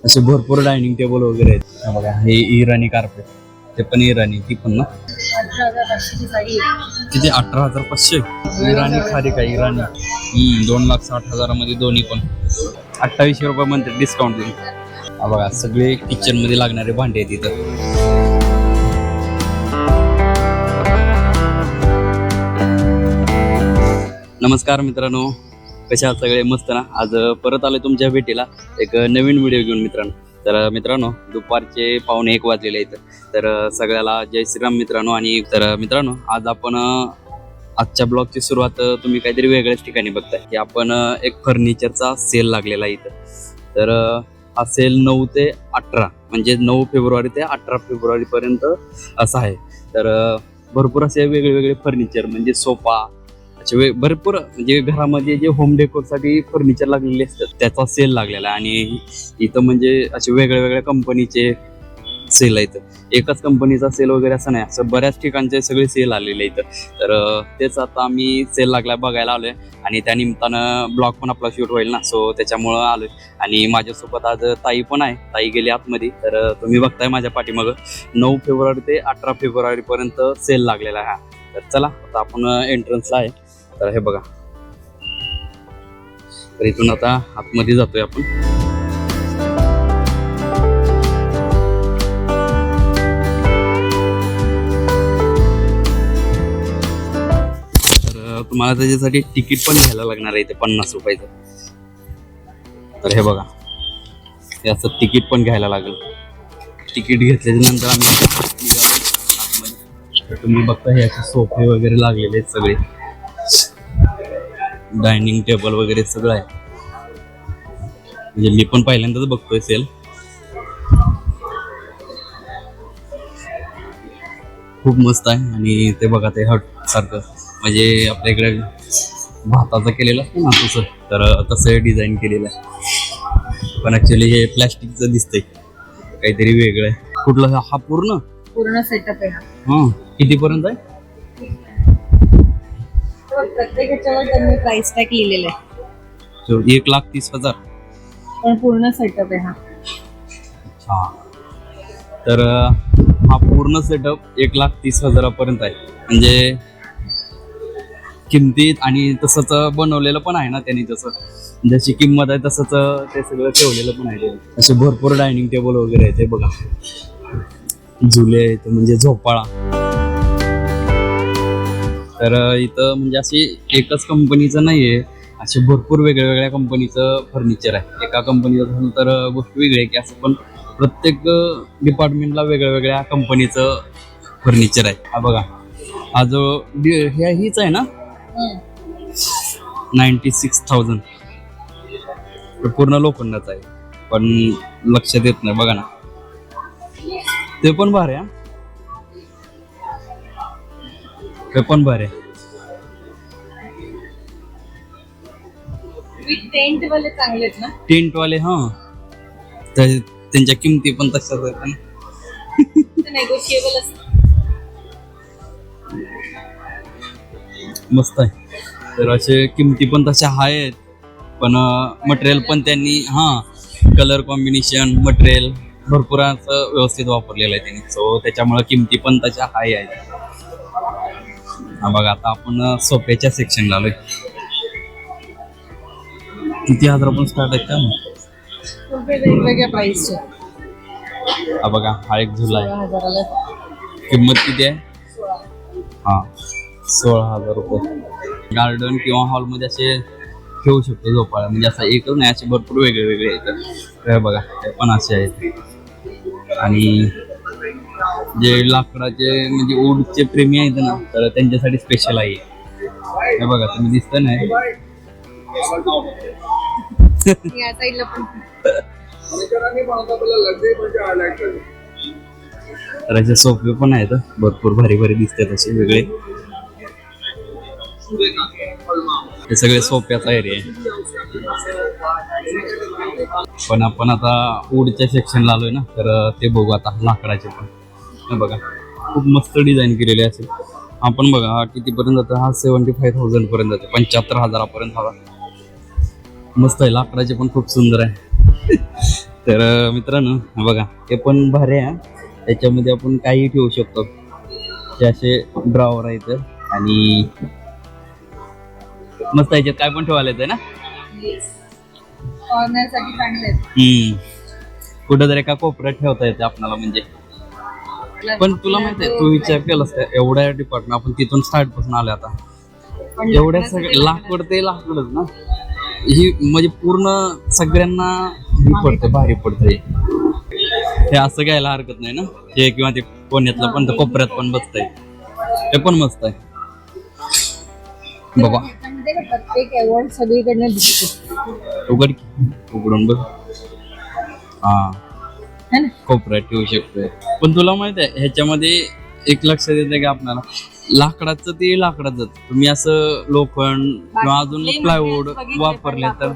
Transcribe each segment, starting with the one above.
असे भरपूर dining table वगैरे आहेत. हा बघा, हे इराणी कार्पेट, ते पण इराणी, ती पण ना 18,500 साडी आहे. किती? 18,500. इराणी खारी का इराणी? 2,60,000 दोन्ही पण. 2800 रुपये म्हणते डिस्काउंट देऊन. हा बघा, सगळे किचन मध्ये लागणारे भांडे आहेत इथं. नमस्कार मित्रांनो, कशा आहात सगळे? मस्त ना? आज परत आलोय तुमच्या भेटीला एक नवीन व्हिडिओ घेऊन मित्रांनो. तर मित्रांनो, दुपारचे 1:45 वाजलेले आहेत. तर सगळ्याला जय श्रीराम मित्रांनो. आणि तर मित्रांनो, आज आपण आजच्या ब्लॉगची सुरुवात तुम्ही काहीतरी वेगळ्याच ठिकाणी बघताय की आपण एक फर्निचरचा सेल लागलेला आहे इथं. तर हा सेल 9 ते 18 म्हणजे 9 फेब्रुवारी ते 18 फेब्रुवारी पर्यंत असा आहे. तर भरपूर असे वेगळे फर्निचर म्हणजे सोफा, भरपूर म्हणजे घरामध्ये जे होम डेकोरसाठी फर्निचर लागलेले असतात त्याचा सेल लागलेला आहे. आणि इथं म्हणजे असे वेगळ्या कंपनीचे सेल आहेत. एकाच कंपनीचा सेल वगैरे असं नाही, असं बऱ्याच ठिकाणचे सगळे सेल आलेले आहेत. तर तेच आता आम्ही सेल लागला बघायला आलोय आणि त्या निमित्तानं ब्लॉग पण आपला शूट होईल ना, सो त्याच्यामुळं आलोय. आणि माझ्यासोबत आज ताई पण आहे. ताई गेली आतमध्ये. तर तुम्ही बघताय माझ्या पाठीमागं 9 फेब्रुवारी ते 18 फेब्रुवारी पर्यंत सेल लागलेला आहे. तर चला आता आपण एंट्रन्सला आहे. तर हे बघा, तर इथून आता आतमध्ये जातोय आपण. तर तुम्हाला त्याच्यासाठी तिकीट पण घ्यायला लागणार आहे, ते 50 रुपयाचं. तर हे बघा, हे असं तिकीट पण घ्यायला लागेल. तिकीट घेतल्याच्या नंतर आम्ही आतमध्ये. तर तुम्ही बघता हे असे सोफे वगैरे लागलेले आहेत, सगळे डायनिंग टेबल वगैरे सगळं आहे. म्हणजे मी पण पहिल्यांदाच बघतोय सेल. खूप मस्त आहे. आणि ते बघा, ते हट सारखं म्हणजे आपल्या इकडे भाताचं केलेलं असतं ना तसं, तर तसं डिझाईन केलेलं आहे. पण ऍक्च्युली हे प्लॅस्टिकचं दिसतंय, काहीतरी वेगळं आहे. कुठलं? हा पूर्ण सेटअप आहे हा. कितीपर्यंत आहे? प्रत्येक ह्याच्यावर त्यांनी प्राइस टॅग लिहिलेलं आहे. 1,30,000 पण पूर्ण सेटअप आहे हा. अच्छा, तर हा पूर्ण सेटअप 1,30,000 पर्यंत आहे. म्हणजे किमतीत आणि तसंच बनवलेलं पण आहे ना त्यांनी, तसं जशी किंमत आहे तसंच ते सगळं ठेवलेलं पण आहे. असे भरपूर डायनिंग टेबल वगैरे आहेत. ते बघा, झुले आहेत म्हणजे झोपाळा. तर इथं म्हणजे अशी एकच कंपनीचं नाहीये, असे भरपूर वेगळ्या कंपनीचं फर्निचर आहे. एका कंपनीचं झालं तर गोष्ट वेगळी आहे की असं, पण प्रत्येक डिपार्टमेंटला वेगळ्या कंपनीचं फर्निचर आहे. हा बघा, हा जो हीच आहे ना 96,000. पूर्ण लोखंडाचा आहे, पण लक्षात येत नाही. बघा ना, ते पण भारी आहे. ते पण भारी आहे. टेंट वाले चांगले आहेत ना? टेंटवाले, हा. तर त्यांच्या किमती पण तशाच आहेत. नेगोशिएबल असतं. मस्त आहे. तर असे किमती पण तशा आहेत, पण मटेरियल पण त्यांनी कलर कॉम्बिनेशन मटेरियल भरपूर असं व्यवस्थित वापरलेलं आहे त्यांनी. सो त्याच्यामुळे किमती पण तशा हाय आहेत. हा बघा, आता आपण सोफ्याच्या सेक्शनला आलोय. किती हजार पण स्टार्ट आहेत का? वेगवेगळ्या प्राइसचे. हा बघा, हा एक झुला आहे. 16,000ला. किंमत किती आहे? 16,000 रुपये. गार्डन किंवा हॉलमध्ये असे ठेवू शकतो झोपाळ्या. म्हणजे असं एकच नाही, असे भरपूर वेगळे आहेत. हे बघा, हे पण असे आहेत. आणि जे लाकडाचे म्हणजे वूडचे प्रेमी आहेत ना, तर त्यांच्यासाठी स्पेशल आहे. हे बघा, तुम्ही दिसतं नाही. या साईडला पण तर असे सोफे पण आहेत, भरपूर भारी दिसतात असे वेगळे. हे सगळे सोफ्याचा एरिया आहे. पण आपण आता वूडच्या सेक्शनला आलोय ना, तर ते बघू आता लाकडाचे पण. हे बघा, खूप मस्त डिझाईन केलेले असेल. आपण बघा, हा कितीपर्यंत जातं? हा 75,000 पर्यंत जातो, 75,000 पर्यंत. हा मस्त आहे. लाकडाचे पण खूप सुंदर आहे. तर मित्रांनो बघा हे पण भारी आहे. त्याच्यामध्ये आपण काही ठेवू शकतो. हे असे ड्रॉवर आहेत आणि मस्त याच्यात काय पण ठेवायला येतं ना. कॉर्नरसाठी चांगले आहेत. कुठं तरी एका कोपऱ्यात ठेवता येते आपल्याला म्हणजे. पण तुला माहिती आहे तू विचार केलास का एवढ्या डिपार्टमेंट आपण तिथून स्टार्ट पासून आलो आता पण एवढ्या सगळं लाकूड ते लाकूडच ना. ही म्हणजे पूर्ण सगळ्यांना ही पडते भारी पडते. हे असं घ्यायला हरकत नाही ना. हे किंवा ते कोण्यातलं पण कोपऱ्यात पण बसतंय ते पण मस्त आहे बाबा. त्याच्यामध्ये ना प्रत्येक अवॉर्ड सगळीकडनं दिसतो. उघडून बघ. हा है ना? कोपऱ्यात ठेवू शकतोय. पण तुला माहित आहे ह्याच्यामध्ये एक लक्षात येतं का आपल्याला लाकडाचं ते लाकडाचं तुम्ही असं लोखंड किंवा अजून प्लायवूड वापरले तर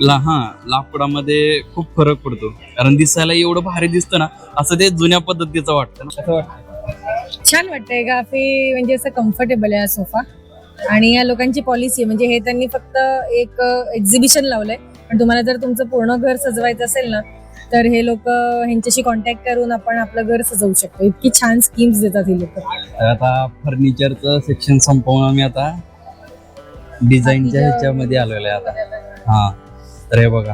लाकडामध्ये खूप फरक पडतो. कारण दिसायला एवढं भारी दिसतं ना असं ते जुन्या पद्धतीचं वाटतं ना. कसं वाटतं? छान वाटतंय काफी म्हणजे असं कम्फर्टेबल आहे हा सोफा. आणि या लोकांची पॉलिसी म्हणजे हे त्यांनी फक्त एक एक्झिबिशन लावलंय. पण तुम्हाला जर तुमचं पूर्ण घर सजवायचं असेल ना तर हे लोक ह्यांच्याशी कॉन्टॅक्ट करून आपण आपलं घर सजवू शकतो. इतकी छान स्कीम्स देतात हे लोक. तर आता फर्निचरचं सेक्शन संपवून आम्ही आता डिझाईनच्या ह्याच्यामध्ये आलेलो आहे आता. हा तर हे बघा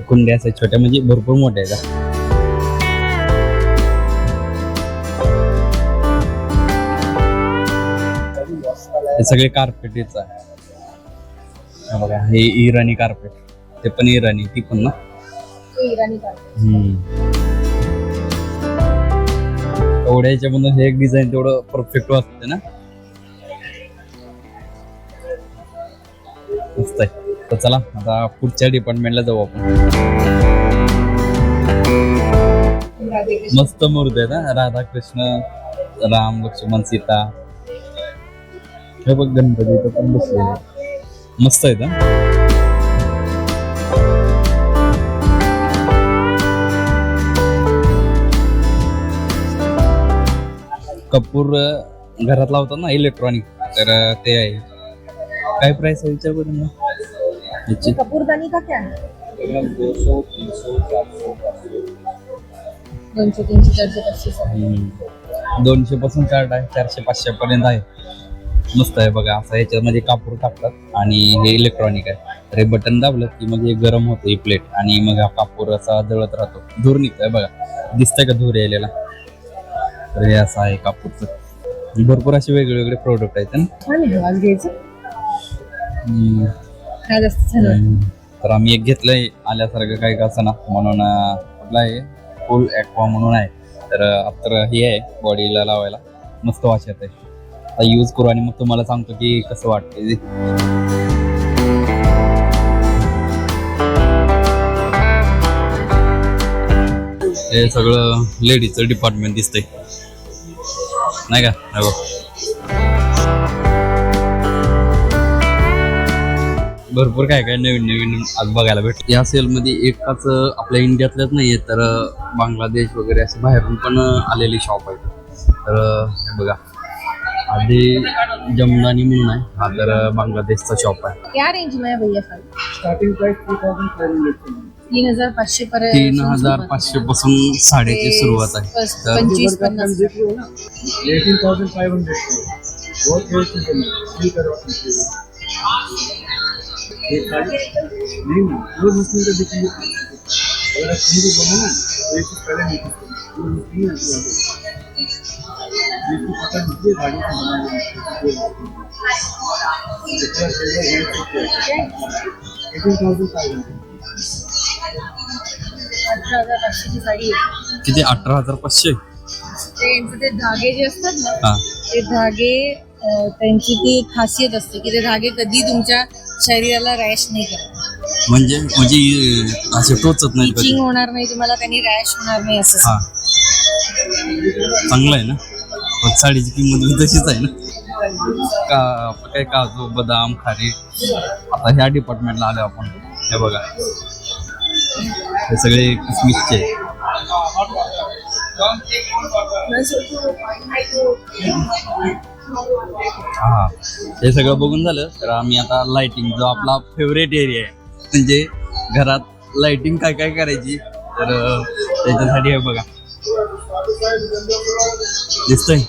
कुंड्या असे छोट्या म्हणजे भरपूर मोठ्या आहेत. हे सगळे कार्पेटच आहे. हे बघा हे इराणी कार्पेट. ते पण इराणी ती पण ना. एवढ्या ह्याच्यामधून हे एक डिझाईन तेवढं परफेक्ट वाटतं ना. मस्त आहे. तर चला आता पुढच्या डिपार्टमेंटला जाऊ आपण. मस्त मूर्ती आहे ना राधाकृष्ण राम लक्ष्मण सीता. हे बघ गणपती इथं पण बसलेले मस्त आहे ना. कपूर घरात लावतात ना इलेक्ट्रॉनिक तर ते आहे. काय प्राइस आहे विचार करून याची. कपूरदानी का क्या 200, 300, 400, 200, 300, 400, 500. 200 पासून स्टार्ट आहे 400, 500 पर्यंत आहे. मस्त आहे बघा. असं याच्यामध्ये कापूर टाकतात आणि हे इलेक्ट्रॉनिक आहे. तर हे बटन दाबलं की मग हे गरम होतं ही प्लेट आणि मग हा कापूर असा जळत राहतो. धूर निघतोय बघा. दिसतंय का धूर यायलेला. तर हे असं आहे कापूरचं. भरपूर असे वेगळे वेगळे प्रोडक्ट आहेत ना. छान आहे आज घ्यायचं. हा जास्त छान आहे. तर आम्ही एक घेतलंय आल्यासारखं काही का असं ना म्हणून कुठला आहे फुल ॲक्वा म्हणून आहे. तर आफ्टर हे आहे बॉडीला लावायला मस्त वास येत आहे. आता यूज करू आणि मग तुम्हाला सांगतो की कसं वाटतंय ते. हे सगळं लेडीजचं डिपार्टमेंट दिसतंय नाही का. भरपूर काय काय नवीन नवीन आज बघायला भेटतं. या सेलमध्ये एकाच आपल्या इंडियातल्याच नाहीये तर बांगलादेश वगैरे असे बाहेरून पण आलेली शॉप आहेत. तर हे बघा आधी जमदानी म्हणून आहे. हा तर बांगलादेशचा शॉप आहे. क्या रेंज में है भैया साड़ी? स्टार्टिंग प्राइस 3500 3500 पर्यंत. 3500 पासून साडीची सुरुवात आहे. 25-50. 18500 बहुत रेट नहीं करो ये साड़ी नहीं वो मुस्लिम का दिखेंगे. अगर आप हिंदू बोलो ना तो ये कुछ पहले नहीं वो मुस्लिम है इसको पता नहीं गाड़ी से बनाने जितना चाहिए 18500 18,500 ची साडी आहे. किती 18,500. ते धागे जे असतात ना हा ते धागे त्यांची ती एक खासियत असते की ते धागे कधी तुमच्या शरीराला रॅश नाही करत. म्हणजे असे टोचत नाही कधी. इचिंग होणार नाही तुम्हाला, त्यांनी रॅश होणार नाही असं. हा चांगलं आहे ना. पण साडीची किंमत बी तशीच आहे ना. काय काजू बदाम खारीक. आता ह्या डिपार्टमेंटला आलो आपण. हे बघा हे सगळे किसमिसचे. हा हे सगळं बघून झालं तर आम्ही आता लाइटिंग जो आपला फेवरेट एरिया आहे म्हणजे घरात लाइटिंग काय काय करायची तर त्याच्यासाठी हे बघा दिसतंय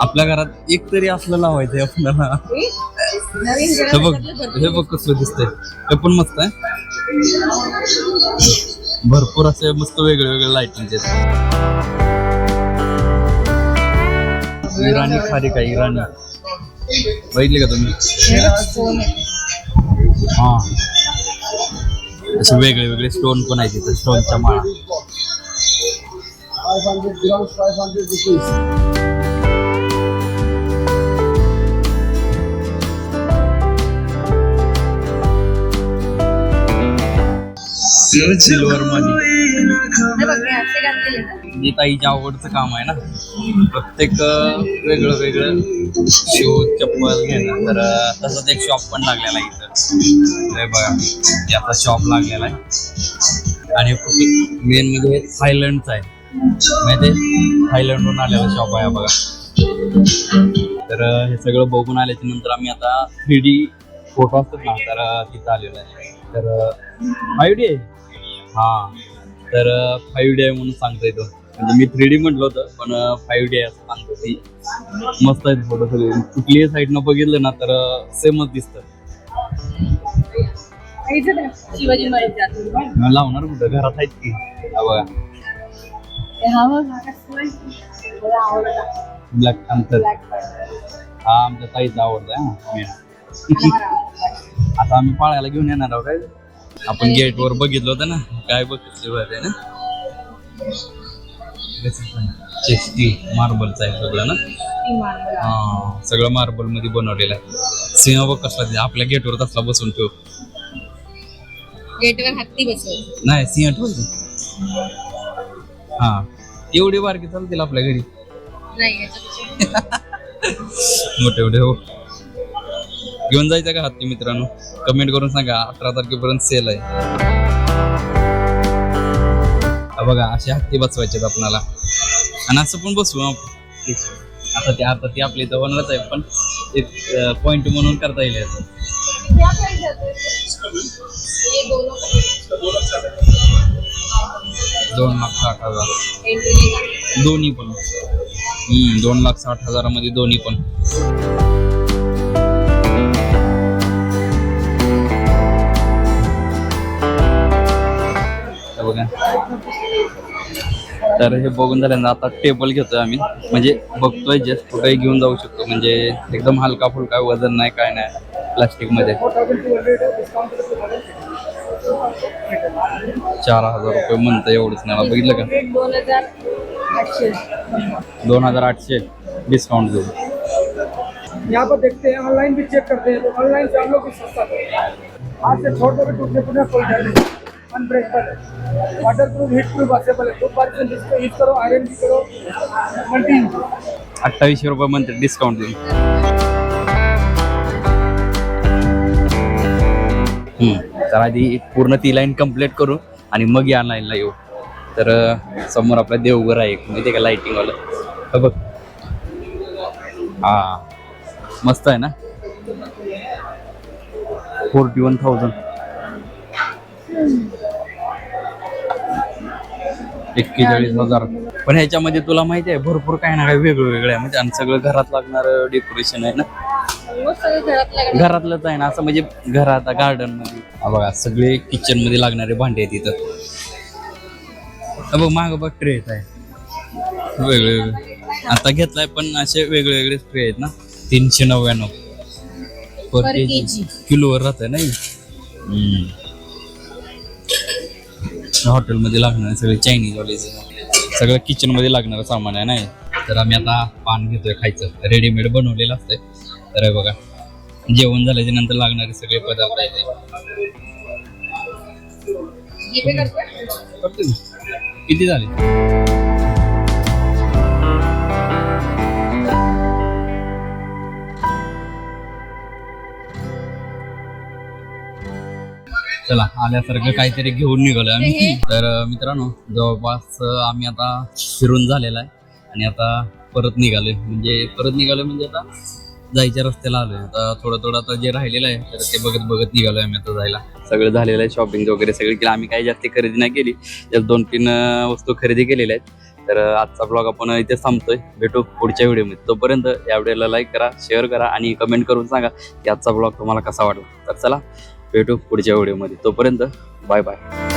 आपल्या घरात एक तरी असलं लावायचंय आपल्याला. हे बघ हे बघ कसं दिसतंय, हे पण मस्त आहे. भरपूर असे मस्त वेगळे वेगळे लाइटिंग इराणी खारी का इराणी बघितले का तुम्ही? हा असे वेगळे वेगळे स्टोन पण आहेत तिथं, स्टोनच्या माळा. 500 grams, 500 rupees. सिल्वर मध्ये जे ताईच्या आवडचं काम आहे ना, प्रत्येक वेगळं वेगळं शूज चप्पल घेणं. तर तसंच एक शॉप पण लागलेला आहे इथं, हे बघा याचा शॉप लागलेला आहे. आणि मेन म्हणजे थायलंडचा आहे, माहिती थायलंडवरून आलेला शॉप आहे बघा. तर हे सगळं बघून आल्याच्या नंतर आम्ही आता 3D फोटो असतात ना, तर तिथं आलेलो आहे. तर 5D आहे हा, तर 5D आहे म्हणून सांगता येतो. म्हणजे मी 3D म्हटलं होतं पण 5D आहे असं सांगतो. ती मस्त आहेत फोटो सगळे, कुठलीही साईडनं बघितलं ना तर सेमच दिसतं. शिवाजी महाराज लावणार कुठं, घरात आहेत की. हा बघा ब्लॅक पॅन्थर, हा आमच्या ताईचा आवडता आहे. आता आम्ही पाळायला घेऊन येणार आहोत. काय आपण गेट वर बघितलं होतं ना, काय बघितलं ना, स्टील मार्बलचं आहे सगळं ना. हा सगळं मार्बल मध्ये बनवलेलं आहे. सिंह बघ कसला आपल्या गेटवर तसला बसून ठेव. गेटवर हत्ती बसव नाही, सिंह ठेवतो. हा एवढी बारकी चालतील आपल्या घरी, मोठे मोठे हो. घेऊन जायचं का हत्ती मित्रांनो? कमेंट करून सांगा. 18 तारखेपर्यंत सेल आहे. बघा असे हत्ती बसवायचे आपल्याला, आणि असं पण बसवू आपण. आता ते आपल्या इथं बनवत आहे, पण एक पॉइंट म्हणून करता येईल. 2,60,000 दोन्ही पण. 2,60,000 मध्ये दोन्ही पण. बघा तर हे बघून झाल्यानंतर आता टेबल घेतोय आम्ही, म्हणजे बघतोय जस्ट कुठेही घेऊन जाऊ शकतो. म्हणजे एकदम हलका फुलका, वजन नाही काय नाही, प्लास्टिक मध्ये. 4,000 रुपये म्हणतं, एवढंच नाही बघितलं का? 2,800 डिस्काउंट देऊ. यहाँ पर देखते हैं, ऑनलाइन भी चेक करते हैं, तो ऑनलाइन से हम लोग भी सस्ता है. हाथ से छोड़ कर टूटने पूरा कोई डर नहीं, अनब्रेकेबल है, water proof, heat proof, washable है. 2 बार से जिसको यूज करो, आयरन भी करो, मल्टी 2800 रुपये म्हणते डिस्काउंट देऊ. तर आधी पूर्ण ती लाईन कम्प्लीट करू आणि मग या लाईनला येऊ. तर समोर आपला देवघर आहे म्हणजे का लाइटिंग वाला, बघ हा मस्त आहे ना. 41,000 41,000. पण ह्याच्यामध्ये तुला माहिती आहे भरपूर काय ना काय वेगळं वेगळं आहे. म्हणजे आणि सगळं घरात लागणारं डेकोरेशन आहे ना, घरातलंच आहे ना, असं म्हणजे घरात गार्डन मध्ये. बघा सगळे किचन मध्ये लागणारे भांडे आहेत तिथं. बघ माग बघ ट्रे येत आहे वेगळे वेगळे, आता घेतलाय पण असे वेगळे वेगळे ट्रे आहेत ना. 399 पर केजी, किलोवर राहत आहे नाही. हॉटेलमध्ये लागणारे सगळे चायनीज वाले सगळं किचन मध्ये लागणारं सामान आहे नाही. तर आम्ही आता पान घेतोय खायचं, रेडीमेड बनवलेलं असतंय. तर हे बघा जेवण झाल्याच्या नंतर लागणारे सगळे पदार्थ आहेत. किती झाले? चला आल्यासारखं काहीतरी घेऊन निघालोय आम्ही. तर मित्रांनो जवळपास आम्ही आता फिरून झालेला आहे आणि आता परत निघालोय. म्हणजे आता जायच्या रस्त्याला आलोय. आता थोडं आता जे राहिलेलं आहे तर ते बघत बघत निघालोय आम्ही आता जायला. सगळं झालेलं आहे, शॉपिंग वगैरे सगळी केली. आम्ही काही जास्त खरेदी नाही केली, जस्ट 2-3 वस्तू खरेदी केलेल्या आहेत. तर आजचा ब्लॉग आपण इथे थांबतोय. भेटू पुढच्या व्हिडिओमध्ये. तोपर्यंत या व्हिडिओला लाईक करा, शेअर करा आणि कमेंट करून सांगा की आजचा ब्लॉग तुम्हाला कसा वाटला. तर चला भेटू पुढच्या व्हिडिओमध्ये. तोपर्यंत बाय बाय.